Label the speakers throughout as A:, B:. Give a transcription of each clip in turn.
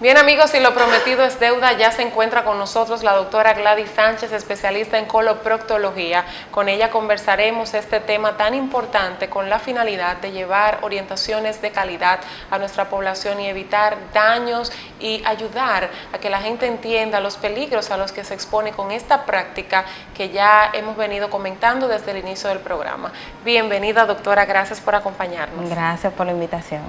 A: Bien amigos, si lo prometido es deuda, ya se encuentra con nosotros la doctora Gladys Sánchez, especialista en coloproctología. Con ella conversaremos este tema tan importante con la finalidad de llevar orientaciones de calidad a nuestra población y evitar daños y ayudar a que la gente entienda los peligros a los que se expone con esta práctica que ya hemos venido comentando desde el inicio del programa. Bienvenida doctora, gracias por acompañarnos.
B: Gracias por la invitación.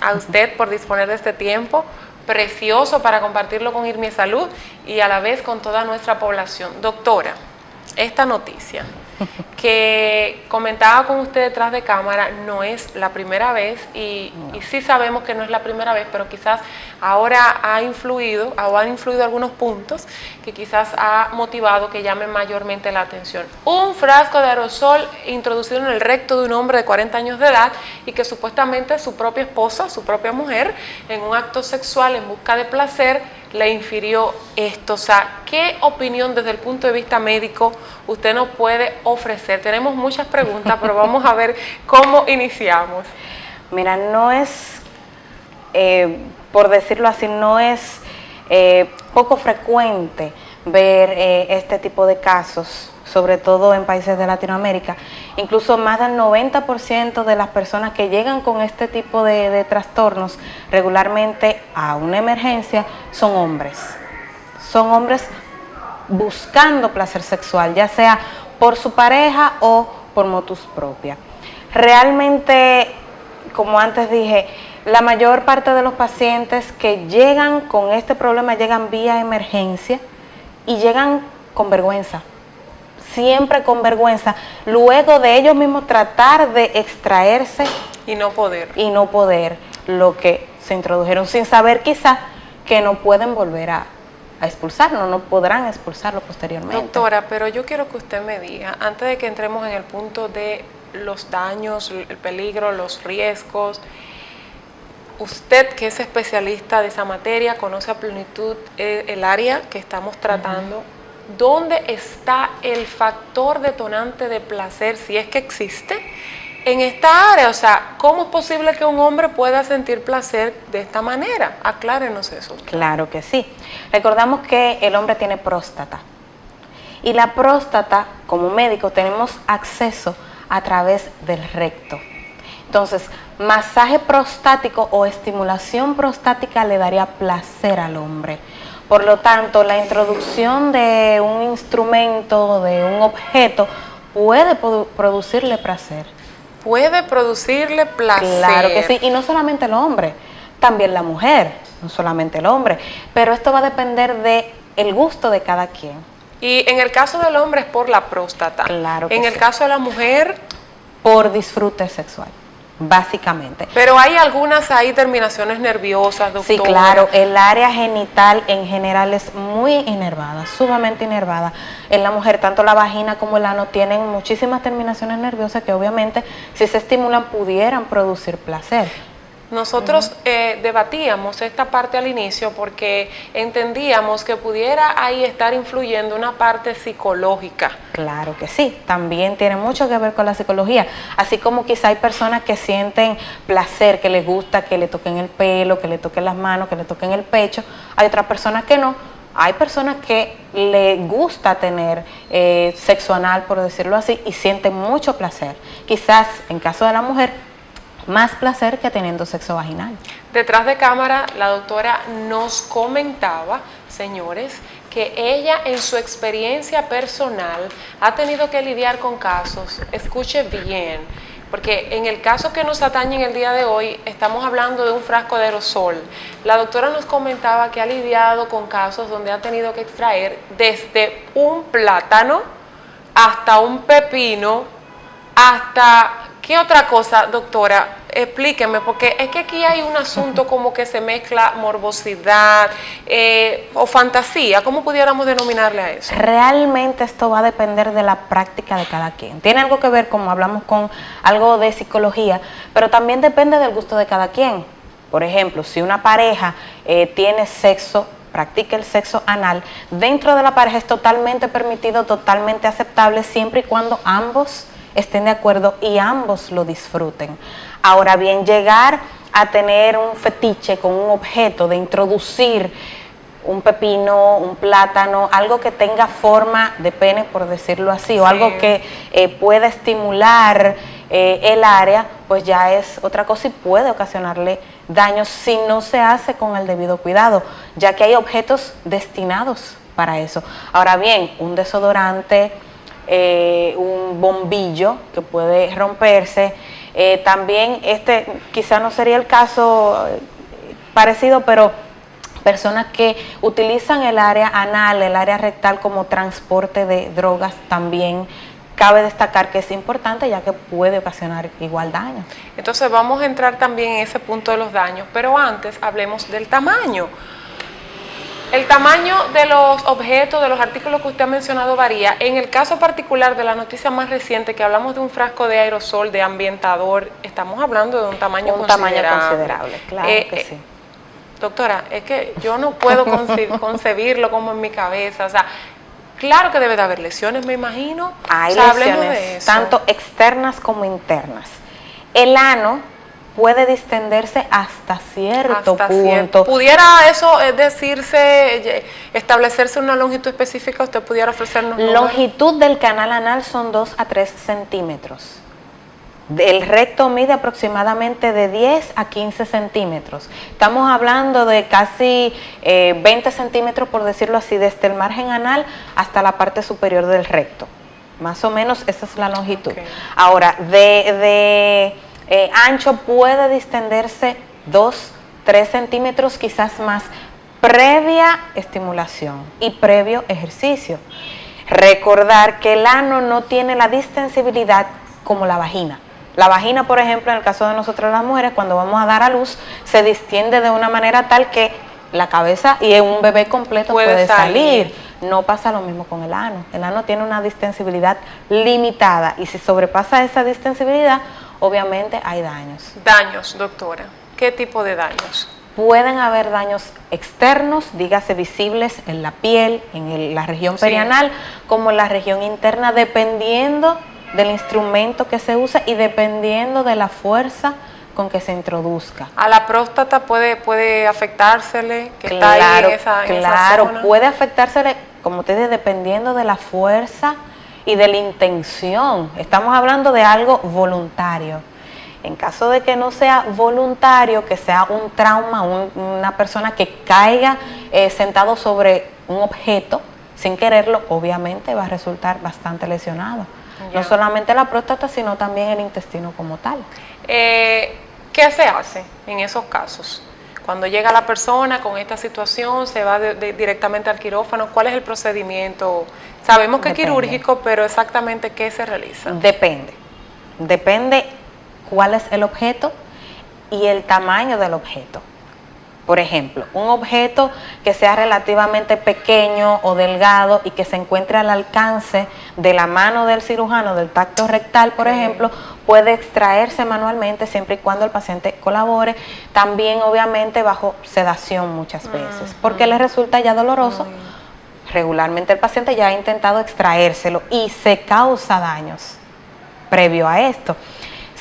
A: A usted por disponer de este tiempo precioso para compartirlo con Irmi Salud y a la vez con toda nuestra población. Doctora, esta noticia que comentaba con usted detrás de cámara no es la primera vez y sí sabemos que no es la primera vez, pero quizás ahora han influido algunos puntos que quizás ha motivado que llame mayormente la atención. Un frasco de aerosol introducido en el recto de un hombre de 40 años de edad y que supuestamente su propia esposa, su propia mujer, en un acto sexual en busca de placer, le infirió esto. O sea, ¿qué opinión desde el punto de vista médico usted nos puede ofrecer? Tenemos muchas preguntas, pero vamos a ver cómo iniciamos.
B: Mira, no es, por decirlo así, no es poco frecuente ver este tipo de casos, sobre todo en países de Latinoamérica. Incluso más del 90% de las personas que llegan con este tipo de trastornos regularmente a una emergencia son hombres. Son hombres buscando placer sexual, ya sea por su pareja o por motus propia. Realmente, como antes dije, la mayor parte de los pacientes que llegan con este problema llegan vía emergencia y llegan con vergüenza. Siempre con vergüenza, luego de ellos mismos tratar de extraerse
A: y no poder
B: lo que se introdujeron, sin saber quizá que no pueden volver a expulsarlo, no podrán expulsarlo posteriormente.
A: Doctora, pero yo quiero que usted me diga, antes de que entremos en el punto de los daños, el peligro, los riesgos, usted que es especialista de esa materia, conoce a plenitud el área que estamos tratando. ¿Dónde está el factor detonante de placer, si es que existe, en esta área? O sea, ¿cómo es posible que un hombre pueda sentir placer de esta manera? Aclárenos eso.
B: Claro que sí. Recordamos que el hombre tiene próstata. Y la próstata, como médico, tenemos acceso a través del recto. Entonces, masaje prostático o estimulación prostática le daría placer al hombre. Por lo tanto, la introducción de un instrumento, de un objeto, puede producirle placer.
A: Puede producirle placer.
B: Claro que sí, y no solamente el hombre, también la mujer, no solamente el hombre. Pero esto va a depender del gusto de cada quien.
A: Y en el caso del hombre es por la próstata.
B: Claro que sí.
A: En el caso de la mujer,
B: por disfrute sexual. Básicamente.
A: Pero hay algunas ahí terminaciones nerviosas, doctora.
B: Sí, claro, el área genital en general es muy inervada, sumamente inervada. En la mujer, tanto la vagina como el ano tienen muchísimas terminaciones nerviosas que obviamente, si se estimulan, pudieran producir placer.
A: Nosotros debatíamos esta parte al inicio porque entendíamos que pudiera ahí estar influyendo una parte psicológica.
B: Claro que sí, también tiene mucho que ver con la psicología, así como quizá hay personas que sienten placer, que les gusta que le toquen el pelo, que le toquen las manos, que le toquen el pecho, hay otras personas que no. Hay personas que les gusta tener sexo anal, por decirlo así, y sienten mucho placer. Quizás, en caso de la mujer, más placer que teniendo sexo vaginal.
A: Detrás de cámara, la doctora nos comentaba, señores, que ella en su experiencia personal ha tenido que lidiar con casos, escuche bien, porque en el caso que nos atañe en el día de hoy, estamos hablando de un frasco de aerosol. La doctora nos comentaba que ha lidiado con casos donde ha tenido que extraer desde un plátano hasta un pepino, hasta... ¿Qué otra cosa, doctora? Explíqueme, porque es que aquí hay un asunto como que se mezcla morbosidad o fantasía. ¿Cómo pudiéramos denominarle a eso?
B: Realmente esto va a depender de la práctica de cada quien. Tiene algo que ver, como hablamos, con algo de psicología, pero también depende del gusto de cada quien. Por ejemplo, si una pareja tiene sexo, practica el sexo anal, dentro de la pareja es totalmente permitido, totalmente aceptable, siempre y cuando ambos estén de acuerdo y ambos lo disfruten. Ahora bien, llegar a tener un fetiche con un objeto, de introducir un pepino, un plátano, algo que tenga forma de pene, por decirlo así, o algo que pueda estimular el área, pues ya es otra cosa y puede ocasionarle daños si no se hace con el debido cuidado, ya que hay objetos destinados para eso. Ahora bien, un desodorante, un bombillo que puede romperse, también quizá no sería el caso parecido, pero personas que utilizan el área anal, el área rectal como transporte de drogas también cabe destacar que es importante, ya que puede ocasionar igual daño.
A: Entonces vamos a entrar también en ese punto de los daños, pero antes hablemos del tamaño. El tamaño de los objetos, de los artículos que usted ha mencionado varía. En el caso particular de la noticia más reciente, que hablamos de un frasco de aerosol, de ambientador, estamos hablando de un tamaño considerable.
B: Claro que sí.
A: Doctora, es que yo no puedo concebirlo como en mi cabeza, o sea, claro que debe de haber lesiones, me imagino.
B: Hay
A: lesiones,
B: de eso, tanto externas como internas. El ano puede distenderse hasta cierto punto.
A: ¿Pudiera eso establecerse una longitud específica? ¿Usted pudiera ofrecernos
B: longitud del canal anal son 2 a 3 centímetros. El recto mide aproximadamente de 10 a 15 centímetros. Estamos hablando de casi 20 centímetros, por decirlo así, desde el margen anal hasta la parte superior del recto. Más o menos esa es la longitud. Okay. Ahora, ancho puede distenderse 2, 3 centímetros, quizás más, previa estimulación y previo ejercicio. Recordar que el ano no tiene la distensibilidad como la vagina. La vagina, por ejemplo, en el caso de nosotras las mujeres, cuando vamos a dar a luz, se distiende de una manera tal que la cabeza y un bebé completo puede salir. No pasa lo mismo con el ano. El ano tiene una distensibilidad limitada y si sobrepasa esa distensibilidad, obviamente hay daños.
A: Daños, doctora. ¿Qué tipo de daños?
B: Pueden haber daños externos, dígase visibles en la piel, en la región perianal, como en la región interna, dependiendo del instrumento que se usa y dependiendo de la fuerza con que se introduzca.
A: ¿A la próstata puede afectársele? Que está ahí en esa zona.
B: Puede afectársele, como te dije, dependiendo de la fuerza y de la intención. Estamos hablando de algo voluntario. En caso de que no sea voluntario, que sea un trauma, una persona que caiga sentado sobre un objeto sin quererlo, obviamente va a resultar bastante lesionado. Ya. No solamente la próstata, sino también el intestino como tal.
A: ¿Qué se hace en esos casos? Cuando llega la persona con esta situación, se va directamente al quirófano. ¿Cuál es el procedimiento? Sabemos que es quirúrgico, pero exactamente ¿qué se realiza?
B: Depende cuál es el objeto y el tamaño del objeto. Por ejemplo, un objeto que sea relativamente pequeño o delgado y que se encuentre al alcance de la mano del cirujano, del tacto rectal, por ejemplo, puede extraerse manualmente siempre y cuando el paciente colabore, también obviamente bajo sedación muchas veces, porque le resulta ya doloroso. Regularmente el paciente ya ha intentado extraérselo y se causa daños previo a esto.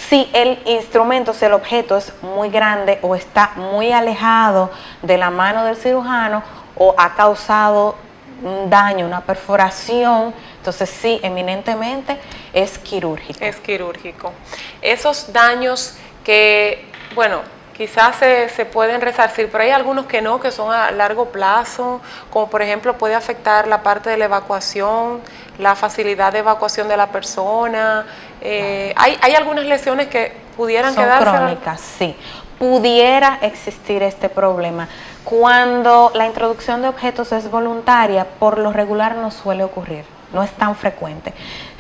B: Si el instrumento, si el objeto es muy grande o está muy alejado de la mano del cirujano o ha causado un daño, una perforación, entonces sí, eminentemente es quirúrgico.
A: Es quirúrgico. Esos daños que, bueno, quizás se pueden resarcir, pero hay algunos que no, que son a largo plazo, como por ejemplo puede afectar la parte de la evacuación, la facilidad de evacuación de la persona. Hay algunas lesiones que pudieran quedarse.
B: Son crónicas, sí. Pudiera existir este problema. Cuando la introducción de objetos es voluntaria, por lo regular no suele ocurrir, no es tan frecuente.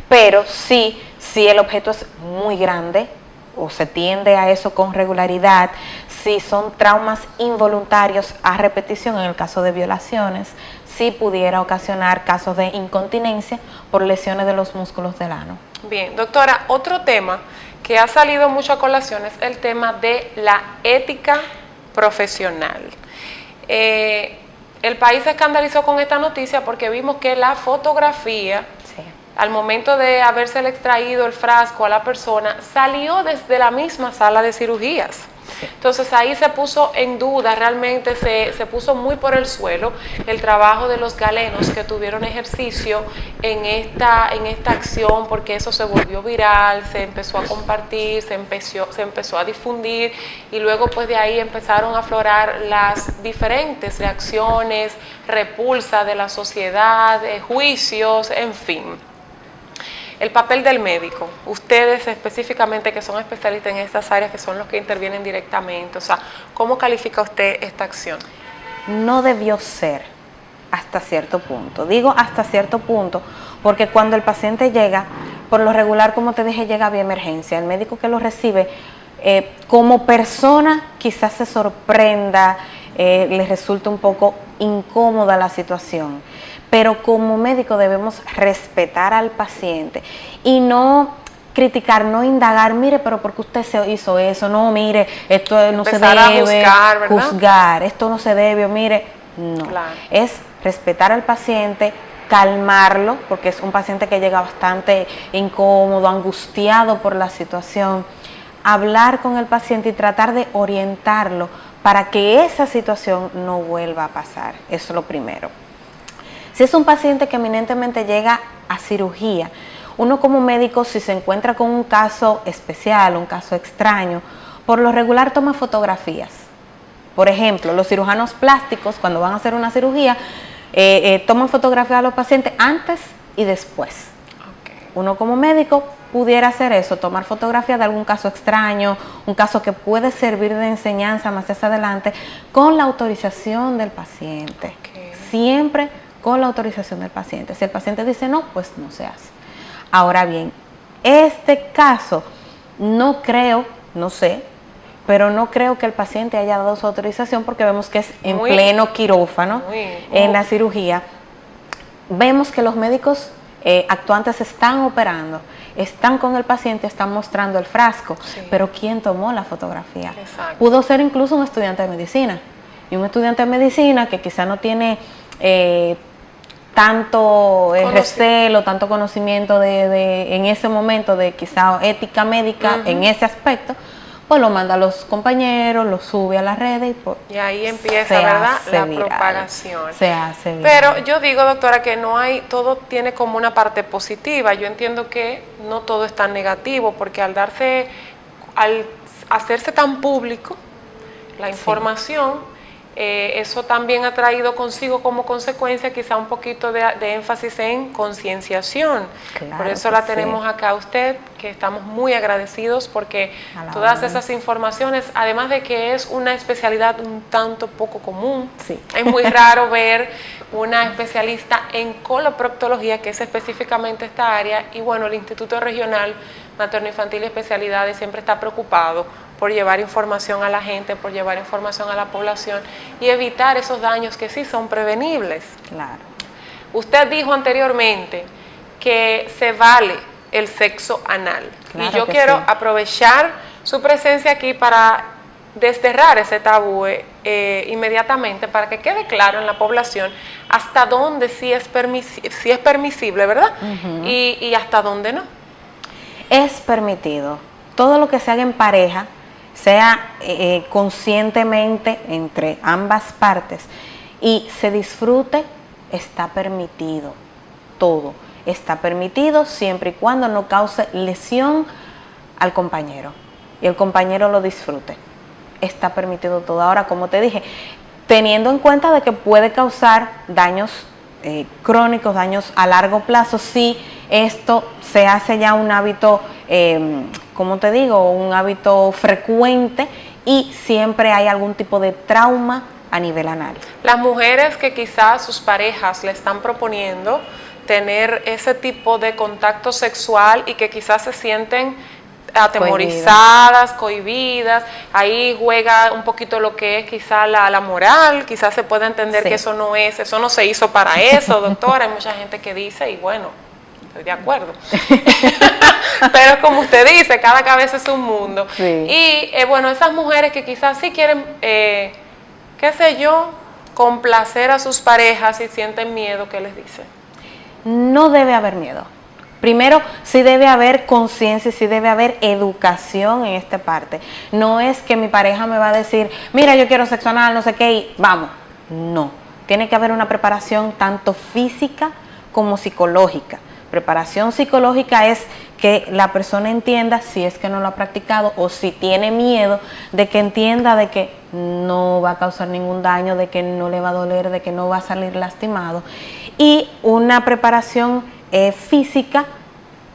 B: Pero sí, si el objeto es muy grande, o se tiende a eso con regularidad, si son traumas involuntarios a repetición, en el caso de violaciones, sí pudiera ocasionar casos de incontinencia por lesiones de los músculos del ano.
A: Bien, doctora, otro tema que ha salido mucho a colación es el tema de la ética profesional. El país se escandalizó con esta noticia porque vimos que la fotografía, al momento de haberse extraído el frasco a la persona, salió desde la misma sala de cirugías.
B: Sí.
A: Entonces ahí se puso en duda, realmente se puso muy por el suelo el trabajo de los galenos que tuvieron ejercicio en esta acción, porque eso se volvió viral, se empezó a compartir, se empezó a difundir, y luego pues de ahí empezaron a aflorar las diferentes reacciones, repulsa de la sociedad, juicios, en fin. El papel del médico, ustedes específicamente que son especialistas en estas áreas, que son los que intervienen directamente, o sea, ¿cómo califica usted esta acción?
B: No debió ser hasta cierto punto. Digo hasta cierto punto porque cuando el paciente llega, por lo regular, como te dije, llega vía emergencia. El médico que lo recibe, como persona, quizás se sorprenda, le resulta un poco incómoda la situación. Pero como médico debemos respetar al paciente y no criticar, no indagar, mire, pero ¿por qué usted se hizo eso? No, mire, esto no se debe juzgar, esto no se debe, mire, no.
A: Claro.
B: Es respetar al paciente, calmarlo, porque es un paciente que llega bastante incómodo, angustiado por la situación, hablar con el paciente y tratar de orientarlo para que esa situación no vuelva a pasar. Eso es lo primero. Si es un paciente que eminentemente llega a cirugía, uno como médico, si se encuentra con un caso especial, un caso extraño, por lo regular toma fotografías. Por ejemplo, los cirujanos plásticos, cuando van a hacer una cirugía, toman fotografías a los pacientes antes y después.
A: Okay.
B: Uno como médico pudiera hacer eso, tomar fotografías de algún caso extraño, un caso que puede servir de enseñanza más hacia adelante, con la autorización del paciente.
A: Okay.
B: Siempre con la autorización del paciente. Si el paciente dice no, pues no se hace. Ahora bien, este caso no creo, no sé, pero no creo que el paciente haya dado su autorización, porque vemos que es en pleno quirófano, en la cirugía. Vemos que los médicos actuantes están operando, están con el paciente, están mostrando el frasco,
A: sí.
B: Pero ¿quién tomó la fotografía?
A: Exacto.
B: Pudo ser incluso un estudiante de medicina, y un estudiante de medicina que quizá no tiene tanto recelo, tanto conocimiento en ese momento de quizá ética médica, en ese aspecto, pues lo manda a los compañeros, lo sube a las redes
A: y ahí empieza, ¿verdad?, la propagación.
B: Se hace viral.
A: Pero yo digo, doctora, que no hay, todo tiene como una parte positiva. Yo entiendo que no todo es tan negativo, porque al hacerse tan público la información, eso también ha traído consigo como consecuencia quizá un poquito de énfasis en concienciación.
B: Claro,
A: por eso la tenemos acá a usted, que estamos muy agradecidos, porque todas esas informaciones, además de que es una especialidad un tanto poco común,
B: sí.
A: Es muy raro ver una especialista en coloproctología, que es específicamente esta área, y bueno, el Instituto Regional Materno-Infantil y Especialidades siempre está preocupado por llevar información a la gente, por llevar información a la población y evitar esos daños que sí son prevenibles.
B: Claro.
A: Usted dijo anteriormente que se vale el sexo anal.
B: Claro,
A: y yo quiero aprovechar su presencia aquí para desterrar ese tabú inmediatamente, para que quede claro en la población hasta dónde sí es permisible, ¿verdad? Y hasta dónde no.
B: Es permitido. Todo lo que se haga en pareja, sea conscientemente entre ambas partes y se disfrute, está permitido. Todo está permitido siempre y cuando no cause lesión al compañero y el compañero lo disfrute. Está permitido todo. Ahora, como te dije, teniendo en cuenta de que puede causar daños crónicos, daños a largo plazo, si esto se hace ya un hábito, como te digo, un hábito frecuente, y siempre hay algún tipo de trauma a nivel anal.
A: Las mujeres que quizás sus parejas le están proponiendo tener ese tipo de contacto sexual y que quizás se sienten atemorizadas, cohibidas, ahí juega un poquito lo que es quizá la moral, quizás se puede entender que eso no se hizo para eso, doctora. Hay mucha gente que dice, y bueno, estoy de acuerdo, pero como usted dice, cada cabeza es un mundo. Y bueno, esas mujeres que quizás sí quieren, qué sé yo, complacer a sus parejas y sienten miedo, ¿qué les dice?
B: No debe haber miedo. Primero, sí debe haber conciencia, sí debe haber educación en esta parte. No es que mi pareja me va a decir, mira, yo quiero sexo anal, no sé qué, y vamos. No, tiene que haber una preparación tanto física como psicológica. Preparación psicológica es que la persona entienda, si es que no lo ha practicado o si tiene miedo, de que entienda de que no va a causar ningún daño, de que no le va a doler, de que no va a salir lastimado. Y una preparación física,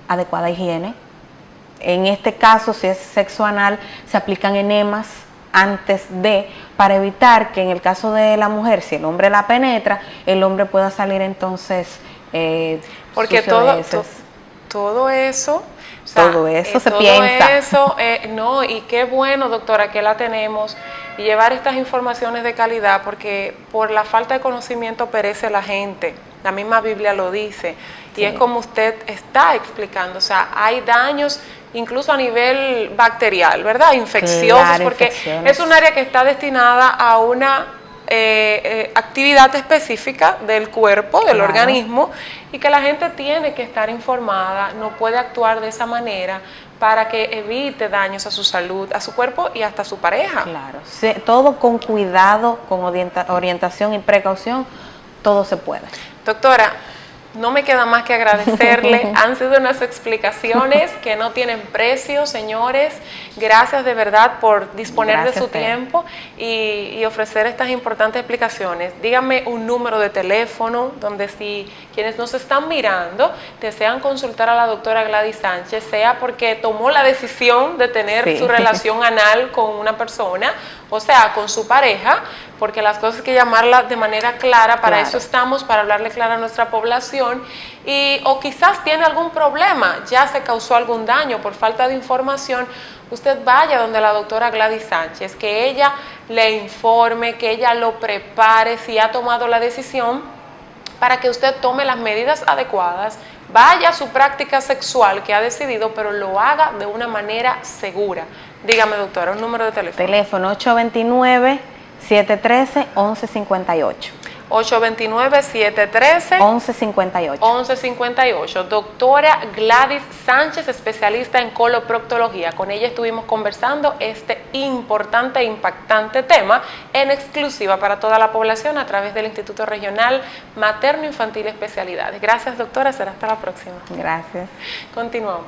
B: adecuada higiene. En este caso, si es sexo anal, se aplican enemas antes de, para evitar que en el caso de la mujer, si el hombre la penetra, el hombre pueda salir entonces
A: porque todo eso,
B: todo eso se
A: todo
B: piensa.
A: eso, no, y qué bueno, doctora, que la tenemos y llevar estas informaciones de calidad, porque por la falta de conocimiento perece la gente. La misma Biblia lo dice. Y es como usted está explicando, o sea, hay daños incluso a nivel bacterial, ¿verdad? Infecciosos, claro, porque es un área que está destinada a una actividad específica del cuerpo, del organismo, y que la gente tiene que estar informada, no puede actuar de esa manera para que evite daños a su salud, a su cuerpo y hasta a su pareja.
B: Claro, sí, todo con cuidado, con orientación y precaución, todo se puede.
A: Doctora, no me queda más que agradecerle. Han sido unas explicaciones que no tienen precio, señores. Gracias de verdad por disponer de su tiempo y ofrecer estas importantes explicaciones. Dígame un número de teléfono donde si quienes nos están mirando desean consultar a la doctora Gladys Sánchez, sea porque tomó la decisión de tener su relación anal con una persona, o sea, con su pareja, porque las cosas hay que llamarlas de manera clara, para eso estamos, para hablarle clara a nuestra población, o quizás tiene algún problema, ya se causó algún daño por falta de información. Usted vaya donde la doctora Gladys Sánchez, que ella le informe, que ella lo prepare si ha tomado la decisión, para que usted tome las medidas adecuadas, vaya a su práctica sexual que ha decidido, pero lo haga de una manera segura. Dígame, doctora, un número de teléfono.
B: Teléfono 829-713-1158.
A: 829-713-1158.
B: 1158.
A: Doctora Gladys Sánchez, especialista en coloproctología. Con ella estuvimos conversando este importante e impactante tema en exclusiva para toda la población a través del Instituto Regional Materno Infantil Especialidades. Gracias, doctora. Será hasta la próxima.
B: Gracias.
A: Continuamos.